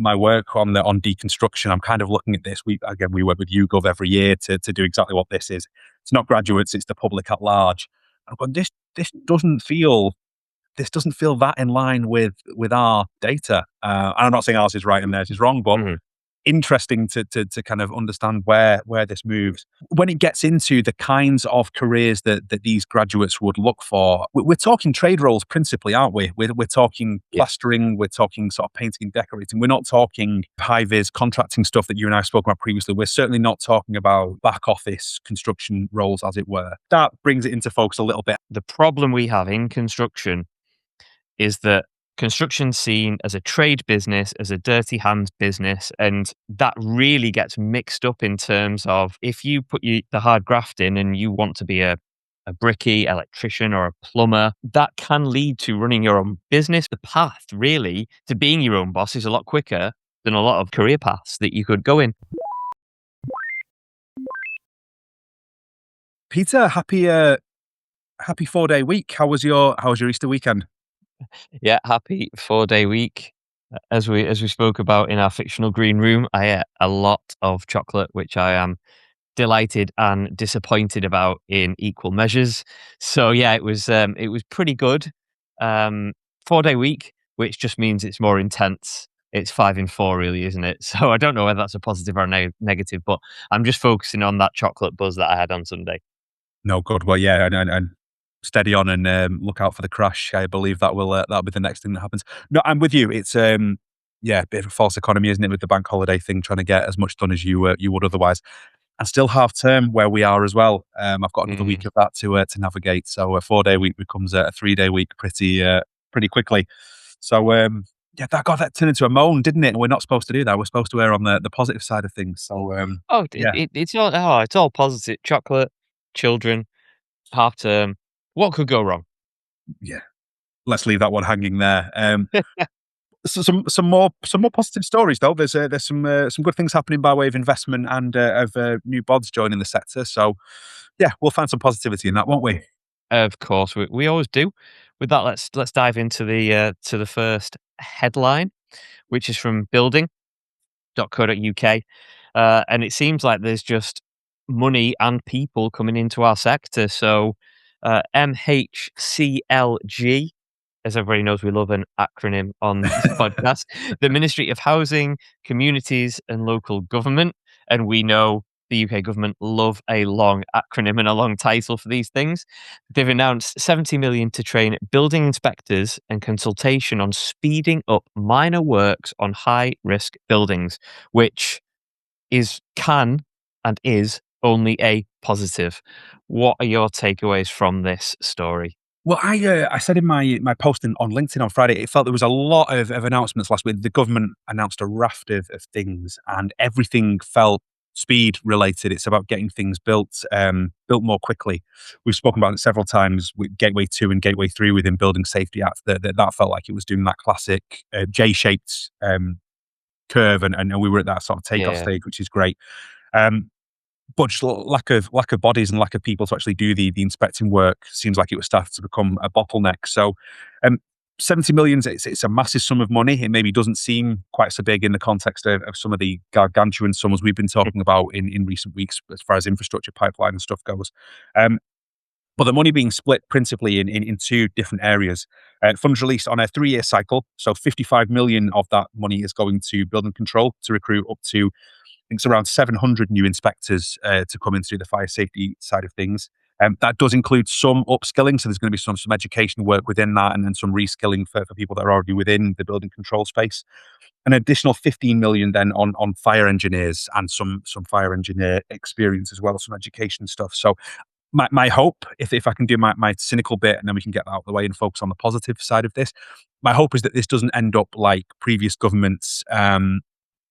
my work on deconstruction, I'm kind of looking at this. We work with YouGov every year to do exactly what this is. It's not graduates, it's the public at large. But this doesn't feel that in line with our data. And I'm not saying ours is right and theirs is wrong, but interesting to kind of understand where this moves. When it gets into the kinds of careers that these graduates would look for, we're talking trade roles principally, aren't we? We're talking plastering, we're talking sort of painting and decorating. We're not talking high-vis contracting stuff that you and I spoke about previously. We're certainly not talking about back office construction roles, as it were. That brings it into focus a little bit. The problem we have in construction is that construction's seen as a trade business, as a dirty hands business, and that really gets mixed up in terms of if you put the hard graft in and you want to be a brickie, electrician or a plumber, that can lead to running your own business. The path really to being your own boss is a lot quicker than a lot of career paths that you could go in. Peter, happy 4-day week. How was your Easter weekend? Yeah, happy 4-day week. As we spoke about in our fictional green room, I ate a lot of chocolate, which I am delighted and disappointed about in equal measures. So yeah, it was pretty good. 4-day week, which just means it's more intense. It's 5 in 4, really, isn't it? So I don't know whether that's a positive or a negative, but I'm just focusing on that chocolate buzz that I had on Sunday. No, good. Well, yeah, and steady on and look out for the crash. I believe that'll be the next thing that happens. No, I'm with you. It's a bit of a false economy, isn't it, with the bank holiday thing, trying to get as much done as you would otherwise, and still half term where we are as well. I've got another week of that to navigate. So a 4-day week becomes a 3-day week pretty quickly. So that turned into a moan, didn't it? And we're not supposed to do that. We're supposed to err on the positive side of things. So it's all positive. Chocolate, children, half term. What could go wrong? Yeah, let's leave that one hanging there. So some more positive stories though. There's some good things happening by way of investment and of new bods joining the sector. So yeah, we'll find some positivity in that, won't we? Of course, we always do. With that, let's dive into the first headline, which is from building.co.uk, and it seems like there's just money and people coming into our sector. So MHCLG, as everybody knows, we love an acronym on this podcast, the Ministry of Housing, Communities and Local Government. And we know the UK government love a long acronym and a long title for these things. They've announced 70 million to train building inspectors and consultation on speeding up minor works on high-risk buildings, which can and is only a positive. What are your takeaways from this story? Well, I said in my post on LinkedIn on Friday, it felt there was a lot of announcements last week. The government announced a raft of things, and everything felt speed related. It's about getting things built more quickly. We've spoken about it several times with Gateway 2 and Gateway 3 within Building Safety Act. That felt like it was doing that classic J-shaped curve, and we were at that sort of takeoff stage, which is great. But just lack of bodies and lack of people to actually do the inspecting work seems like it was starting to become a bottleneck. So 70 million, it's a massive sum of money. It maybe doesn't seem quite so big in the context of some of the gargantuan sums we've been talking about in recent weeks as far as infrastructure pipeline and stuff goes. But the money being split principally in 2 different areas. Funds released on a 3-year cycle. So 55 million of that money is going to building control to recruit up to, I think it's around 700 new inspectors to come in through the fire safety side of things. That does include some upskilling, so there's going to be some education work within that, and then some reskilling for people that are already within the building control space. An additional 15 million then on fire engineers and some fire engineer experience as well, some education stuff. So my hope, if I can do my cynical bit, and then we can get that out of the way and focus on the positive side of this, my hope is that this doesn't end up like previous governments'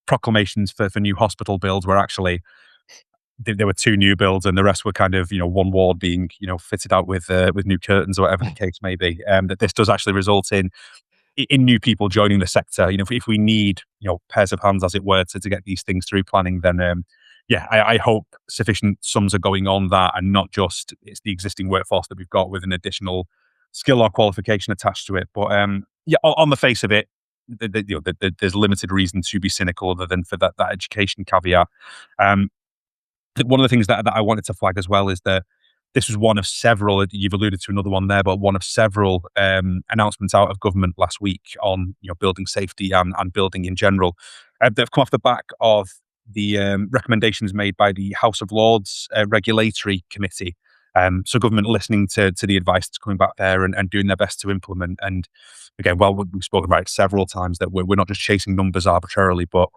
proclamations for new hospital builds, where actually there were 2 new builds and the rest were kind of, one ward being, fitted out with new curtains or whatever the case may be. That this does actually result in new people joining the sector. If we need, pairs of hands, as it were, to get these things through planning, then I hope sufficient sums are going on that, and not just it's the existing workforce that we've got with an additional skill or qualification attached to it. But on the face of it, there's limited reason to be cynical other than for that education caveat. Um, One of the things that I wanted to flag as well is that this was one of several. You've alluded to another one there, but one of several announcements out of government last week on building safety and building in general. They've come off the back of the recommendations made by the House of Lords Regulatory Committee. So government listening to the advice that's coming back there and doing their best to implement. And again, well, we've spoken about it several times that we're not just chasing numbers arbitrarily, but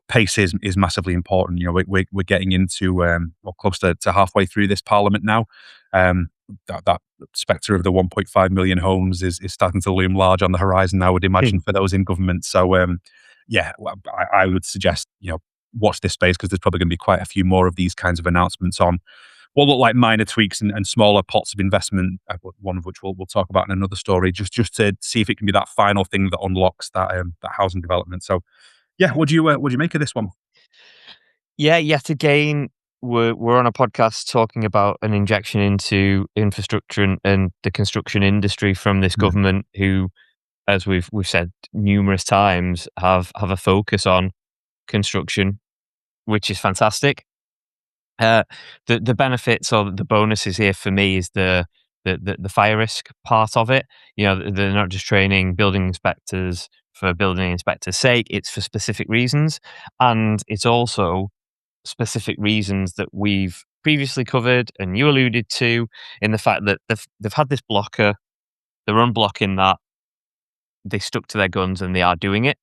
pace is massively important. We're getting into close to halfway through this parliament now. That spectre of the 1.5 million homes is starting to loom large on the horizon, I would imagine, for those in government. So I would suggest watch this space, because there's probably going to be quite a few more of these kinds of announcements on what look like minor tweaks and smaller pots of investment, one of which we'll talk about in another story, just to see if it can be that final thing that unlocks that housing development. So yeah, what do you make of this one? Yeah, yet again, we're on a podcast talking about an injection into infrastructure and the construction industry from this Mm. government, who, as we've said numerous times, have a focus on construction, which is fantastic. The benefits or the bonuses here for me is the fire risk part of it. They're not just training building inspectors for building inspectors' sake; it's for specific reasons, and it's also specific reasons that we've previously covered and you alluded to, in the fact that they've had this blocker, they're unblocking that, they stuck to their guns and they are doing it.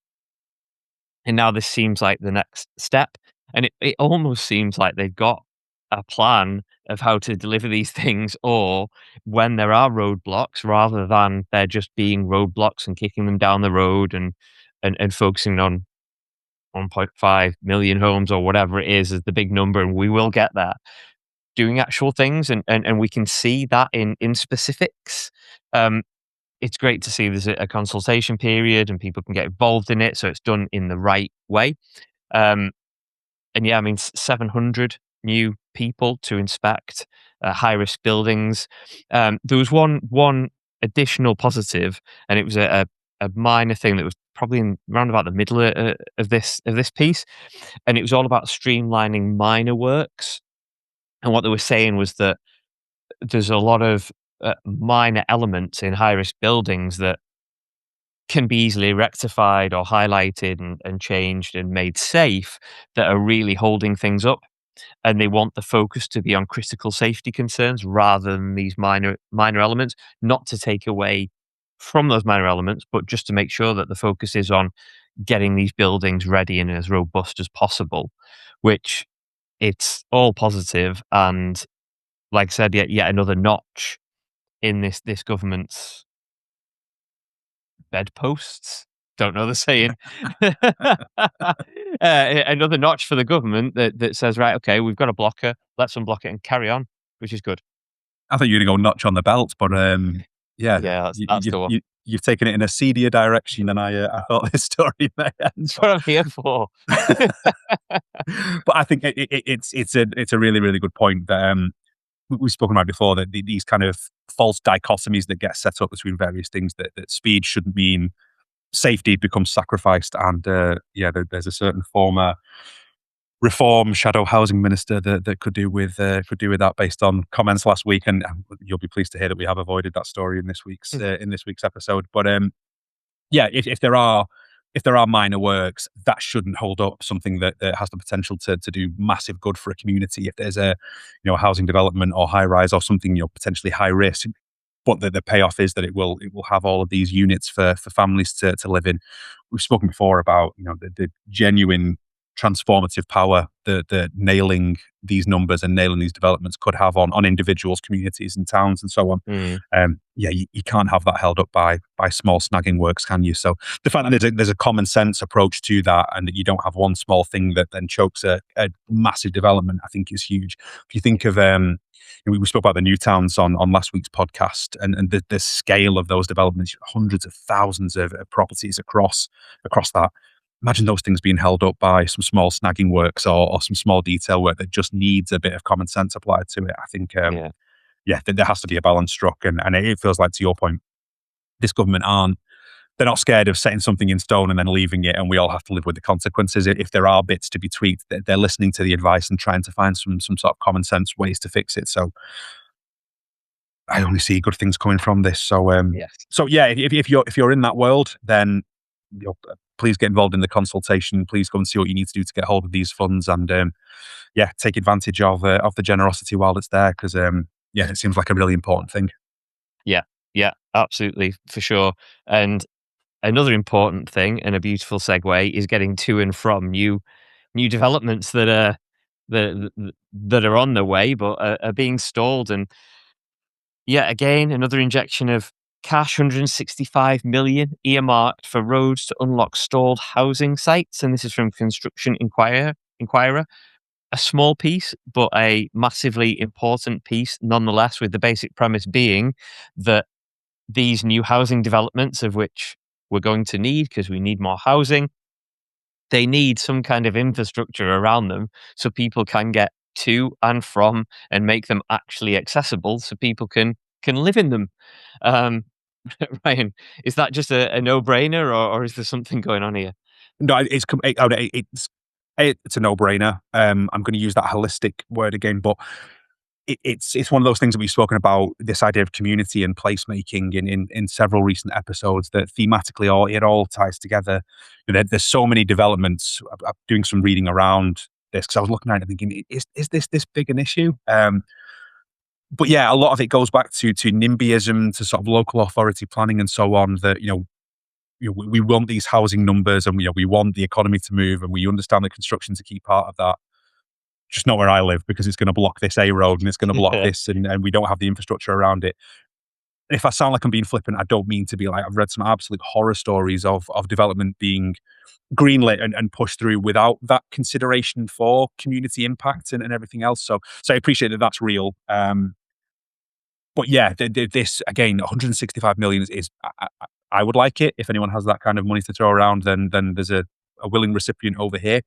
And now this seems like the next step. And it almost seems like they've got a plan of how to deliver these things, or when there are roadblocks, rather than there just being roadblocks and kicking them down the road and focusing on 1.5 million homes or whatever it is as the big number, and we will get there. Doing actual things, and we can see that in specifics. It's great to see there's a consultation period and people can get involved in it, so it's done in the right way. Um, and yeah, I mean, 700 new people to inspect high risk buildings. There was one additional positive, and it was a minor thing that was probably around about the middle of this piece, and it was all about streamlining minor works. And what they were saying was that there's a lot of minor elements in high risk buildings that can be easily rectified or highlighted and changed and made safe, that are really holding things up. And they want the focus to be on critical safety concerns rather than these minor elements, not to take away from those minor elements, but just to make sure that the focus is on getting these buildings ready and as robust as possible, which it's all positive. And like I said, yet another notch in this government's bedposts. Don't know the saying. Another notch for the government that says, right, okay, we've got a blocker. Let's unblock it and carry on, which is good. I thought you were going to go notch on the belt, but yeah, Yeah, that's the one. you've taken it in a seedier direction than I thought this story may end. That's what I'm here for. But I think it's a really, really good point that we've spoken about before, that these kind of false dichotomies that get set up between various things, that speed shouldn't mean safety becomes sacrificed. And there's a certain former reform shadow housing minister that could do with that, based on comments last week. And you'll be pleased to hear that we have avoided that story in this week's episode. But if there are minor works, that shouldn't hold up something that has the potential to do massive good for a community. If there's a housing development or high rise or something potentially high risk, but the payoff is that it will have all of these units for families to live in. We've spoken before about the genuine transformative power that nailing these numbers and nailing these developments could have on individuals, communities, and towns, and so on. You can't have that held up by small snagging works, can you? So the fact that there's a common sense approach to that, and that you don't have one small thing that then chokes a massive development, I think is huge. If you think of we spoke about the new towns on last week's podcast, and the scale of those developments, hundreds of thousands of properties across that. Imagine those things being held up by some small snagging works or some small detail work that just needs a bit of common sense applied to it. I think, there has to be a balance struck. And it feels like, to your point, this government they're not scared of setting something in stone and then leaving it, and we all have to live with the consequences. If there are bits to be tweaked, they're listening to the advice and trying to find some sort of common sense ways to fix it. So I only see good things coming from this. So Yes. so yeah, if you're in that world, then please get involved in the consultation. Please go and see what you need to do to get hold of these funds, and yeah, take advantage of the generosity while it's there, because yeah, it seems like a really important thing. Yeah. Yeah, absolutely, for sure. And another important thing and a beautiful segue is getting to and from new developments that are on the way but are being stalled. And yeah, again, another injection of cash, 165 million earmarked for roads to unlock stalled housing sites. And this is from Construction Inquirer. A small piece, but a massively important piece nonetheless, with the basic premise being that these new housing developments, of which we're going to need because we need more housing, they need some kind of infrastructure around them so people can get to and from and make them actually accessible so people can live in them. Um, Ryan, is that just a no-brainer, or is there something going on here? No, it's a no-brainer. I'm going to use that holistic word again, but it's one of those things that we've spoken about, this idea of community and placemaking in several recent episodes, that thematically it all ties together. There's so many developments. I'm doing some reading around this because I was looking at it and thinking, is this big an issue? But yeah, a lot of it goes back to NIMBYism, to sort of local authority planning and so on. That we want these housing numbers, and we want the economy to move, and we understand that construction's a key part of that. Just not where I live, because it's going to block this A road and it's going to block this, and we don't have the infrastructure around it. And if I sound like I'm being flippant, I don't mean to be. Like, I've read some absolute horror stories of development being greenlit and pushed through without that consideration for community impact and everything else. So I appreciate that that's real. But yeah, this again, 165 million is I would like it. If anyone has that kind of money to throw around, then there's a willing recipient over here.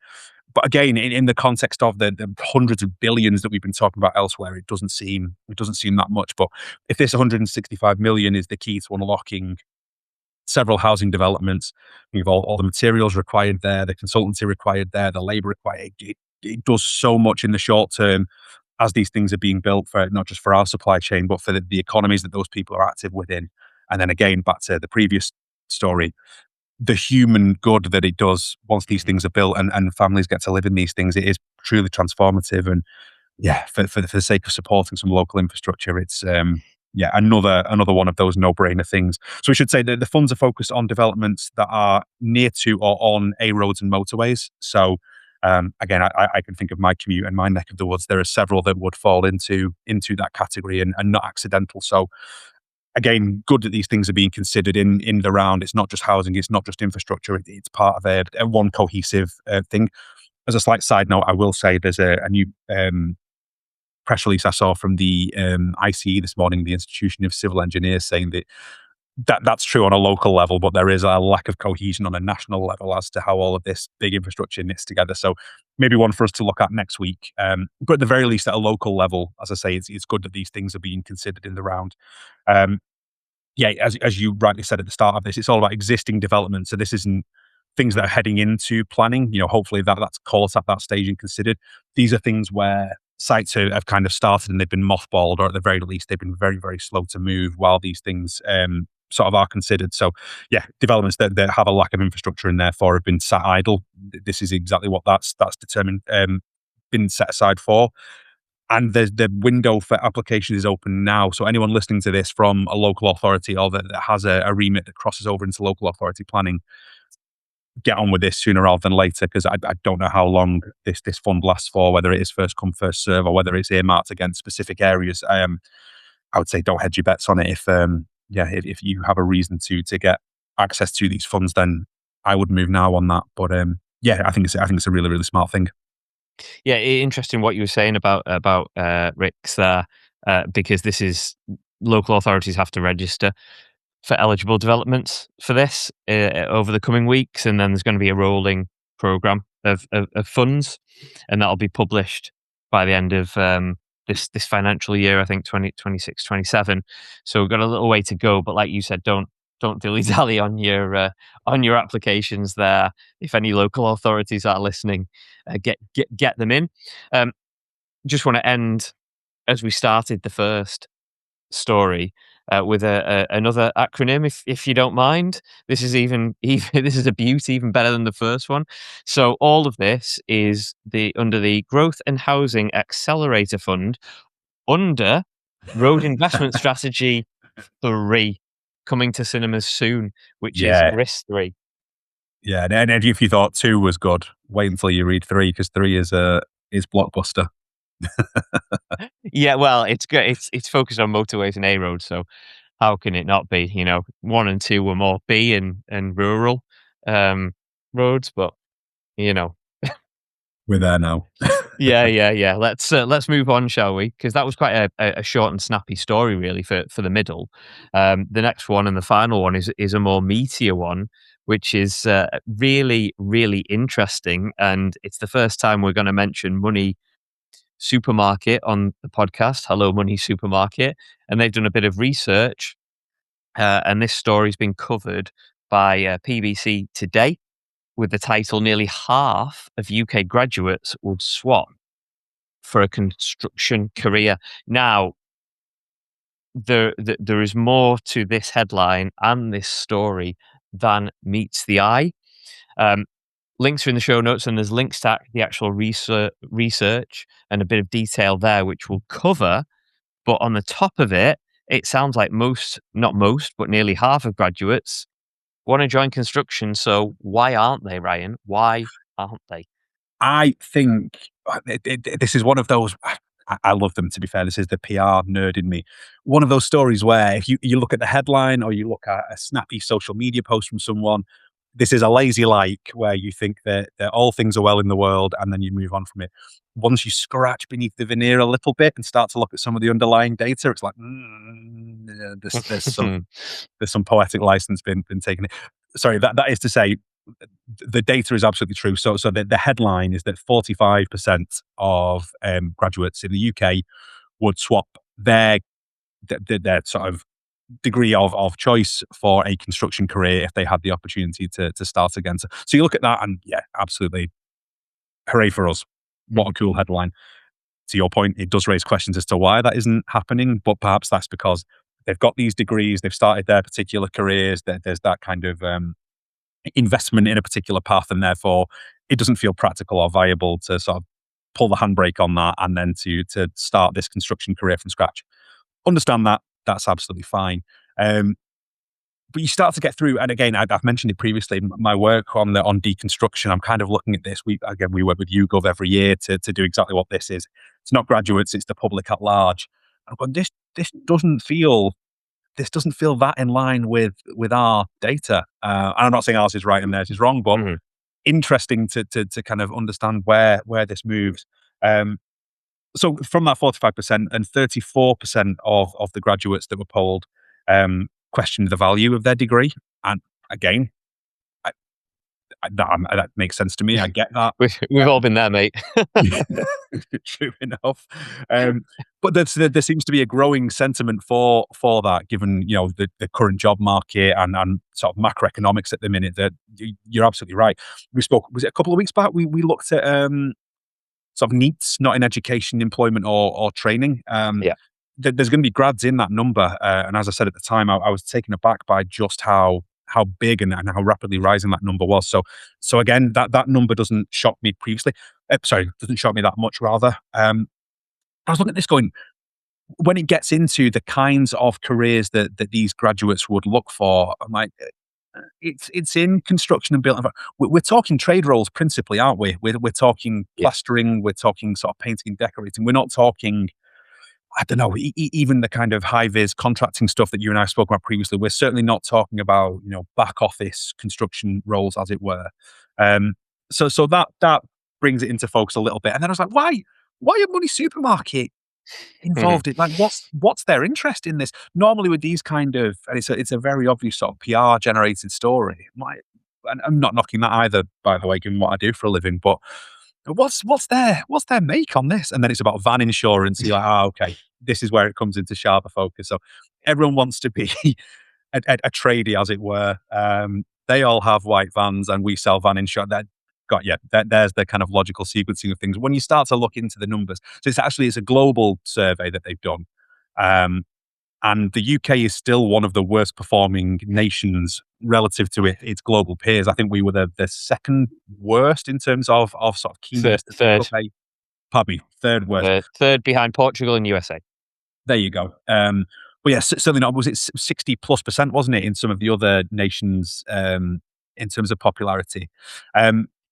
But again, in the context of the hundreds of billions that we've been talking about elsewhere, it doesn't seem that much. But if this 165 million is the key to unlocking several housing developments, you've all the materials required there, the consultancy required there, the labour required. It does so much in the short term as these things are being built, for not just for our supply chain, but for the economies that those people are active within. And then again, back to the previous story, the human good that it does once these things are built and families get to live in these things, it is truly transformative. And yeah, for the sake of supporting some local infrastructure, it's yeah, another one of those no-brainer things. So we should say that the funds are focused on developments that are near to or on A roads and motorways. So again, I can think of my commute and my neck of the woods. There are several that would fall into that category and not accidental. So again, good that these things are being considered in the round. It's not just housing, it's not just infrastructure. It's part of a one cohesive thing. As a slight side note, I will say there's a new press release I saw from the ICE this morning, the Institution of Civil Engineers, saying that's true on a local level, but there is a lack of cohesion on a national level as to how all of this big infrastructure knits together. So maybe one for us to look at next week. But at the very least, at a local level, as I say, it's good that these things are being considered in the round. Yeah, as you rightly said at the start of this, it's all about existing development. So this isn't things that are heading into planning. Hopefully that's caught at that stage and considered. These are things where sites have kind of started and they've been mothballed, or at the very least, they've been very, very slow to move while these things sort of are considered. So yeah, developments that have a lack of infrastructure and therefore have been sat idle. This is exactly what that's determined, been set aside for. And the window for application is open now. So anyone listening to this from a local authority or that has a remit that crosses over into local authority planning, get on with this sooner rather than later, because I don't know how long this fund lasts for, whether it is first come, first serve, or whether it's earmarked against specific areas. I would say don't hedge your bets on it. If you have a reason to get access to these funds, then I would move now on that. But yeah, I think it's a really, really smart thing. Yeah, interesting what you were saying about Rick's there, because this is local authorities have to register for eligible developments for this over the coming weeks, and then there's going to be a rolling program of funds, and that'll be published by the end of this financial year, I think 2026-27. So we've got a little way to go, but like you said, don't don't dilly-dally on your applications there. If any local authorities are listening, get them in. Just want to end as we started the first story with another acronym, if you don't mind. This is even this is a beauty, even better than the first one. So all of this is under the Growth and Housing Accelerator Fund under Road Investment Strategy 3, coming to cinemas soon, which is Yeah. RIS 3. Yeah. And if you thought 2 was good, wait until you read 3, because 3 is blockbuster. Yeah, well, it's good. It's focused on motorways and A roads, so how can it not be? 1 and 2 were more B and rural um, roads, but you know, We're there now. yeah. Let's move on, shall we? Because that was quite a short and snappy story, really, for the middle. The next one and the final one is a more meatier one, which is really really interesting, and it's the first time we're going to mention Money Supermarket on the podcast. Hello, Money Supermarket, and they've done a bit of research, and this story's been covered by PBC Today with the title "Nearly half of UK graduates would swap for a construction career." Now, there is more to this headline and this story than meets the eye. Links are in the show notes, and there's links to the actual research and a bit of detail there, which we'll cover. But on the top of it, it sounds like not most, but nearly half of graduates want to join construction. So why aren't they, Ryan? Why aren't they? I think this is one of those. I love them, to be fair. This is the PR nerd in me. One of those stories where if you look at the headline or you look at a snappy social media post from someone, this is a lazy like where you think that all things are well in the world and then you move on from it. Once you scratch beneath the veneer a little bit and start to look at some of the underlying data, it's like, yeah, there's some poetic license been taken. Sorry, that is to say, the data is absolutely true. So the headline is that 45% of graduates in the UK would swap their sort of degree of choice for a construction career if they had the opportunity to start again. So you look at that and yeah, absolutely, hooray for us. What a cool headline. To your point, it does raise questions as to why that isn't happening, but perhaps that's because they've got these degrees, they've started their particular careers, there's that kind of investment in a particular path, and therefore it doesn't feel practical or viable to sort of pull the handbrake on that and then to start this construction career from scratch. Understand that. That's absolutely fine. But you start to get through, and again, I've mentioned it previously, my work on deconstruction, I'm kind of looking at this. We work with YouGov every year to do exactly what this is. It's not graduates, it's the public at large. And I'm going, this doesn't feel that in line with our data. And I'm not saying ours is right and theirs is wrong, but interesting to kind of understand where this moves. So from that 45% and 34% of the graduates that were polled questioned the value of their degree. And again, that makes sense to me. I get that. We've all been there, mate. True enough. But there seems to be a growing sentiment for that, given the current job market and sort of macroeconomics at the minute. That you're absolutely right. We spoke, was it a couple of weeks back? We looked at sort of NEETs, not in education, employment, or training. Yeah. There's going to be grads in that number, and as I said at the time, I was taken aback by just how big and how rapidly rising that number was. So again, that number doesn't shock me previously. Doesn't shock me that much, rather. I was looking at this going, when it gets into the kinds of careers that these graduates would look for, I'm like, it's in construction and building. We're talking trade roles principally, aren't we? We're talking plastering, we're talking sort of painting and decorating. We're not talking, I don't know, even the kind of high-vis contracting stuff that you and I spoke about previously. We're certainly not talking about, back office construction roles, as it were. So that brings it into focus a little bit. And then I was like, why are Money Supermarket involved in, like, what's their interest in this? Normally with these kind of, and it's a very obvious sort of PR generated story. And I'm not knocking that either, by the way, given what I do for a living, but what's their make on this? And then it's about van insurance. You're like, okay, this is where it comes into sharper focus. So everyone wants to be a tradie, as it were. They all have white vans, and we sell van insurance. There's the kind of logical sequencing of things. When you start to look into the numbers, so it's a global survey that they've done, and the UK is still one of the worst performing nations relative to its global peers. I think we were the second worst in terms of sort of Third, keenness to pick third, up a pardon me, third worst. third behind Portugal and USA. There you go. But yeah, certainly not. Was it 60+%, wasn't it, in some of the other nations in terms of popularity?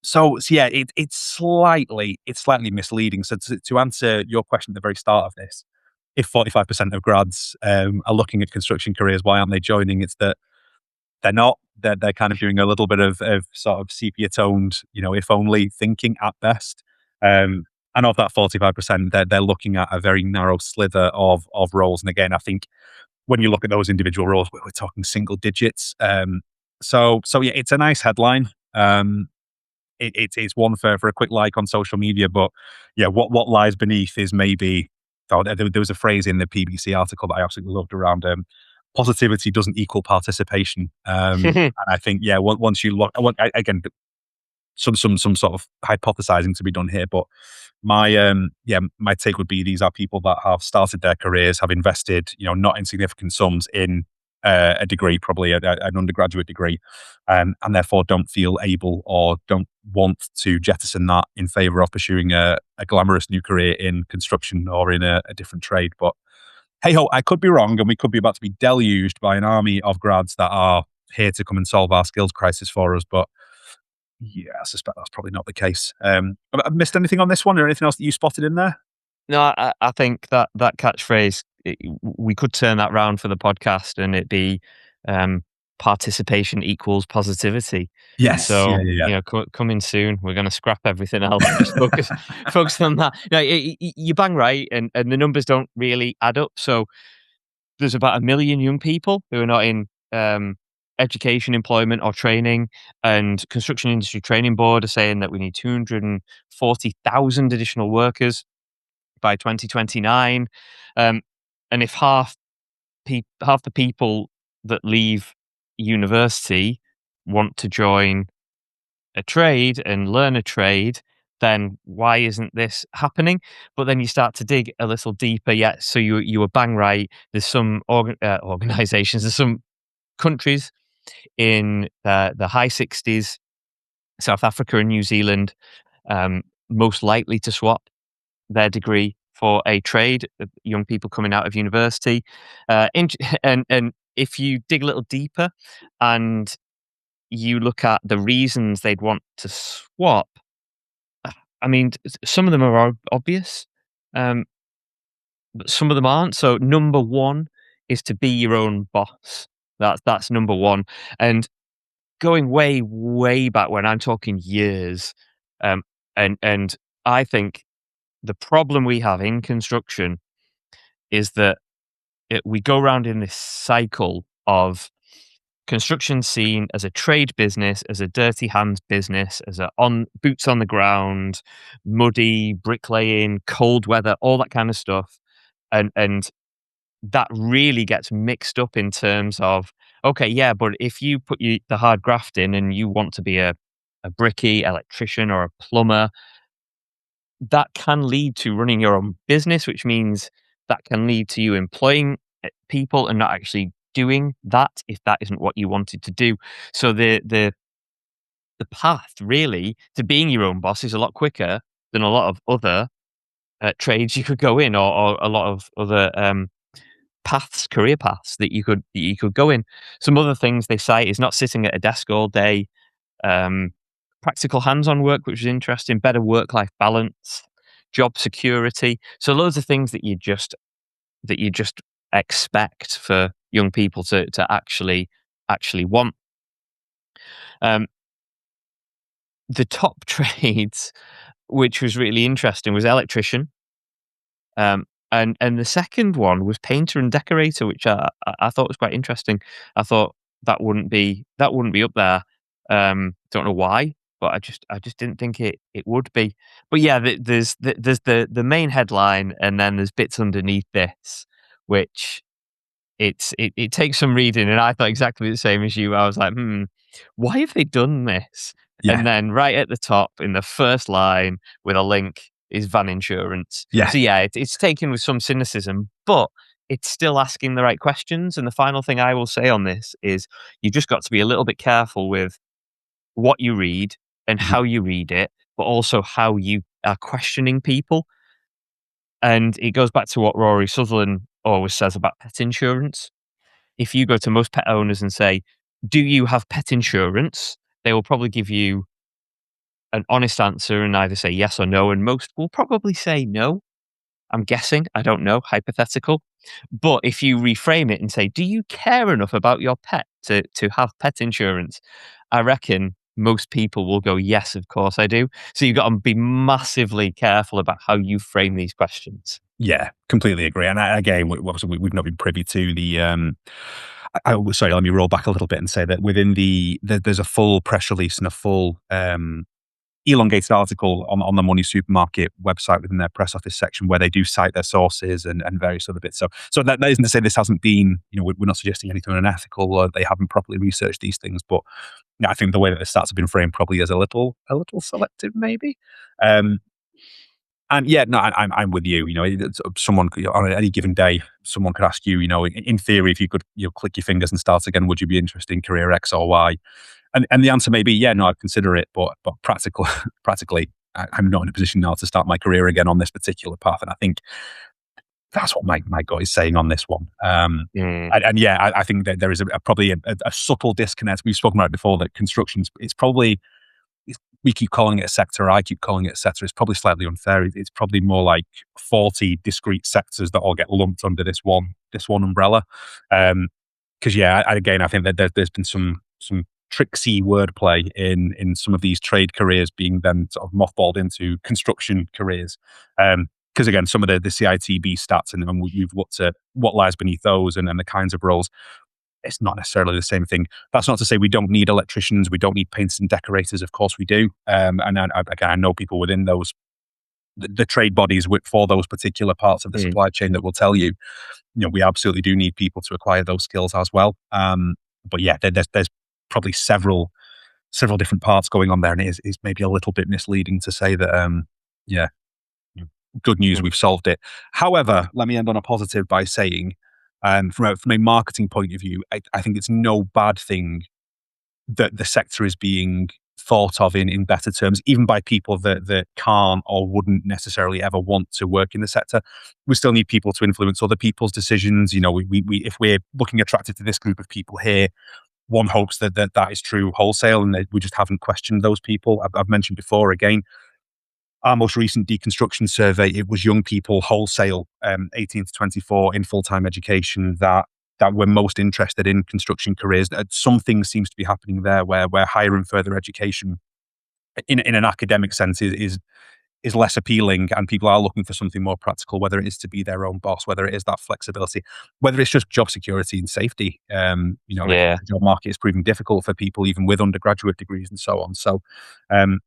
So yeah, it's slightly misleading. So to answer your question at the very start of this, if 45% of grads are looking at construction careers, why aren't they joining? It's that they're not. They're kind of doing a little bit of sort of sepia toned, if only thinking at best. And of that 45%, they're looking at a very narrow slither of roles. And again, I think when you look at those individual roles, we're talking single digits. So yeah, it's a nice headline. It's one for a quick like on social media, but yeah, what lies beneath is maybe. Oh, there was a phrase in the BBC article that I absolutely loved around positivity doesn't equal participation. And I think, yeah, once you look, again, some sort of hypothesizing to be done here, but my take would be these are people that have started their careers, have invested, not insignificant sums in a degree, probably an undergraduate degree, and therefore don't feel able or don't want to jettison that in favor of pursuing a glamorous new career in construction or in a different trade. But hey ho, I could be wrong, and we could be about to be deluged by an army of grads that are here to come and solve our skills crisis for us. But yeah, I suspect that's probably not the case. Have I missed anything on this one, or anything else that you spotted in there? No, I think that catchphrase, we could turn that round for the podcast and it be um, participation equals positivity. Yes. Yeah. So, Yeah. Yeah. coming soon, we're going to scrap everything else and just focus on that. No, you bang right, and the numbers don't really add up. So, there's about 1 million young people who are not in education, employment, or training. And Construction Industry Training Board are saying that we need 240,000 additional workers by 2029. And if half the people that leave university want to join a trade and learn a trade, then why isn't this happening? But then you start to dig a little deeper. Yet, so you were bang right. There's some organizations, there's some countries in the high 60s, South Africa and New Zealand, most likely to swap their degree for a trade, young people coming out of university. And if you dig a little deeper and you look at the reasons they'd want to swap, I mean, some of them are obvious, but some of them aren't. So number one is to be your own boss. That's number one. And going way, way back when, I'm talking years, um, and I think the problem we have in construction is that we go around in this cycle of construction seen as a trade business, as a dirty hands business, as a on boots on the ground, muddy, bricklaying, cold weather, all that kind of stuff. And that really gets mixed up in terms of, okay, yeah, but if you put the hard graft in and you want to be a bricky electrician or a plumber, that can lead to running your own business, which means that can lead to you employing people and not actually doing that if that isn't what you wanted to do. So the path really to being your own boss is a lot quicker than a lot of other trades you could go in, or a lot of other career paths that you could go in. Some other things they cite is not sitting at a desk all day, um, practical hands-on work, which is interesting, better work-life balance, job security. So loads of things that you just expect for young people to actually want. Um, the top trades, which was really interesting, was electrician. And the second one was painter and decorator, which I thought was quite interesting. I thought that wouldn't be up there. Don't know why, but I just didn't think it would be. But yeah, there's the main headline, and then there's bits underneath this, which it takes some reading, and I thought exactly the same as you. I was like, why have they done this? Yeah, And then right at the top in the first line with a link is van insurance. yeah, So yeah, it's taken with some cynicism, but it's still asking the right questions. And the final thing I will say on this is you just got to be a little bit careful with what you read and mhm, how you read it, but also how you are questioning people. And it goes back to what Rory Sutherland always says about pet insurance. If you go to most pet owners and say, "Do you have pet insurance?" They will probably give you an honest answer and either say yes or no, and most will probably say no. I'm guessing, I don't know, hypothetical. But if you reframe it and say, "Do you care enough about your pet to have pet insurance?" I reckon most people will go, "Yes, of course I do." So you've got to be massively careful about how you frame these questions. yeah, completely agree. And again, obviously, we've not been privy to the. Sorry, let me roll back a little bit and say that within there's a full press release and a full elongated article on the Money Supermarket website within their press office section where they do cite their sources and various other bits. So that isn't to say this hasn't been, we're not suggesting anything unethical or they haven't properly researched these things, but I think the way that the stats have been framed probably is a little selective, maybe. Um, and yeah, no, I'm with you. Someone on any given day, someone could ask you, in theory, if you could, click your fingers and start again, would you be interested in career X or Y? And the answer may be, yeah, no, I'd consider it, but practically, I'm not in a position now to start my career again on this particular path. And I think that's what my gut is saying on this one. Mm, And yeah, I think that there is probably a subtle disconnect. We've spoken about it before that construction's it's probably we keep calling it a sector. I keep calling it a sector. It's probably slightly unfair. It's probably more like 40 discrete sectors that all get lumped under this one umbrella. Because yeah, again, I think that there's been some tricksy wordplay in some of these trade careers being then sort of mothballed into construction careers. Because again, some of the CITB stats and we've looked at what lies beneath those and the kinds of roles it's not necessarily the same thing. That's not to say we don't need electricians, we don't need painters and decorators. Of course, we do. And again, I know people within those the trade bodies for those particular parts of the mm, supply chain that will tell you, we absolutely do need people to acquire those skills as well. But yeah, there's probably several different parts going on there, and it is maybe a little bit misleading to say that. Yeah, good news, mm, we've solved it. However, let me end on a positive by saying, from a marketing point of view, I think it's no bad thing that the sector is being thought of in better terms, even by people that can't or wouldn't necessarily ever want to work in the sector. We still need people to influence other people's decisions. We if we're looking attractive to this group of people here, one hopes that is true wholesale, and that we just haven't questioned those people. I've mentioned before again our most recent deconstruction survey, it was young people wholesale, 18 to 24 in full-time education that were most interested in construction careers. Something seems to be happening there where higher and further education in an academic sense is less appealing and people are looking for something more practical, whether it is to be their own boss, whether it is that flexibility, whether it's just job security and safety. yeah. The job market is proving difficult for people even with undergraduate degrees and so on. So, um,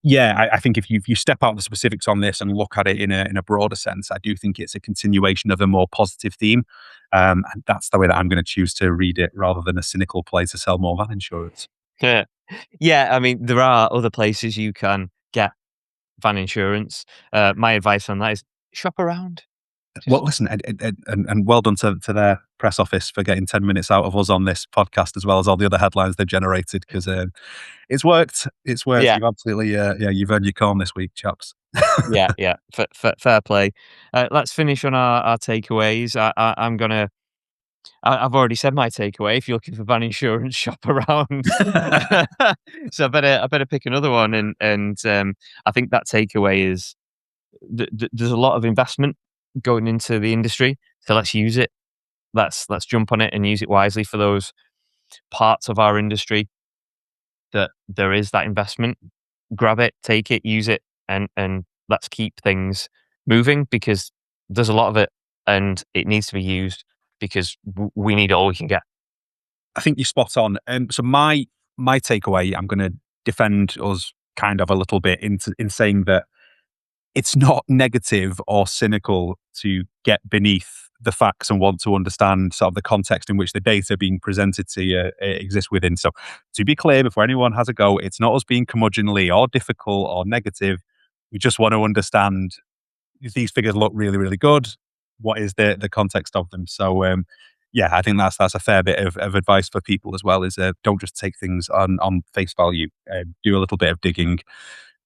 yeah, I think if you step out the specifics on this and look at it in a broader sense, I do think it's a continuation of a more positive theme, and that's the way that I'm going to choose to read it, rather than a cynical play to sell more van insurance. Yeah. Yeah, I mean, there are other places you can get van insurance. My advice on that is shop around. Well, Just listen, and well done to their press office for getting 10 minutes out of us on this podcast, as well as all the other headlines they've generated, because it's worked. It's worked. yeah, You've absolutely, yeah, you've earned your corn this week, chaps. yeah, yeah. Fair play. Let's finish on our takeaways. I'm gonna. I've already said my takeaway. If you're looking for van insurance, shop around. So I better pick another one. And I think that takeaway is there's a lot of investment going into the industry. So let's use it. Let's jump on it and use it wisely for those parts of our industry that there is that investment. Grab it, take it, use it, and let's keep things moving because there's a lot of it and it needs to be used because we need all we can get. I think you're spot on. So my takeaway, I'm going to defend us kind of a little bit in saying that it's not negative or cynical to get beneath the facts and want to understand sort of the context in which the data being presented to you exists within. So, to be clear, before anyone has a go, it's not us being curmudgeonly or difficult or negative. We just want to understand if these figures look really, really good. What is the context of them? So, yeah, I think that's a fair bit of advice for people as well. Is don't just take things on face value. Do a little bit of digging.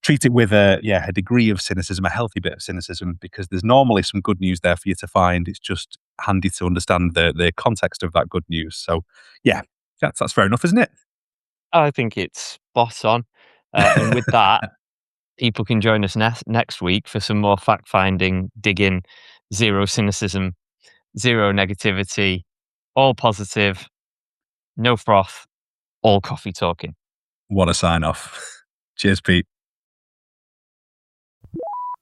Treat it with a degree of cynicism, a healthy bit of cynicism, because there's normally some good news there for you to find. It's just handy to understand the context of that good news. So, yeah, that's fair enough, isn't it? I think it's spot on. And with that, people can join us next week for some more fact finding, digging, zero cynicism, zero negativity, all positive, no froth, all coffee talking. What a sign off. Cheers, Pete.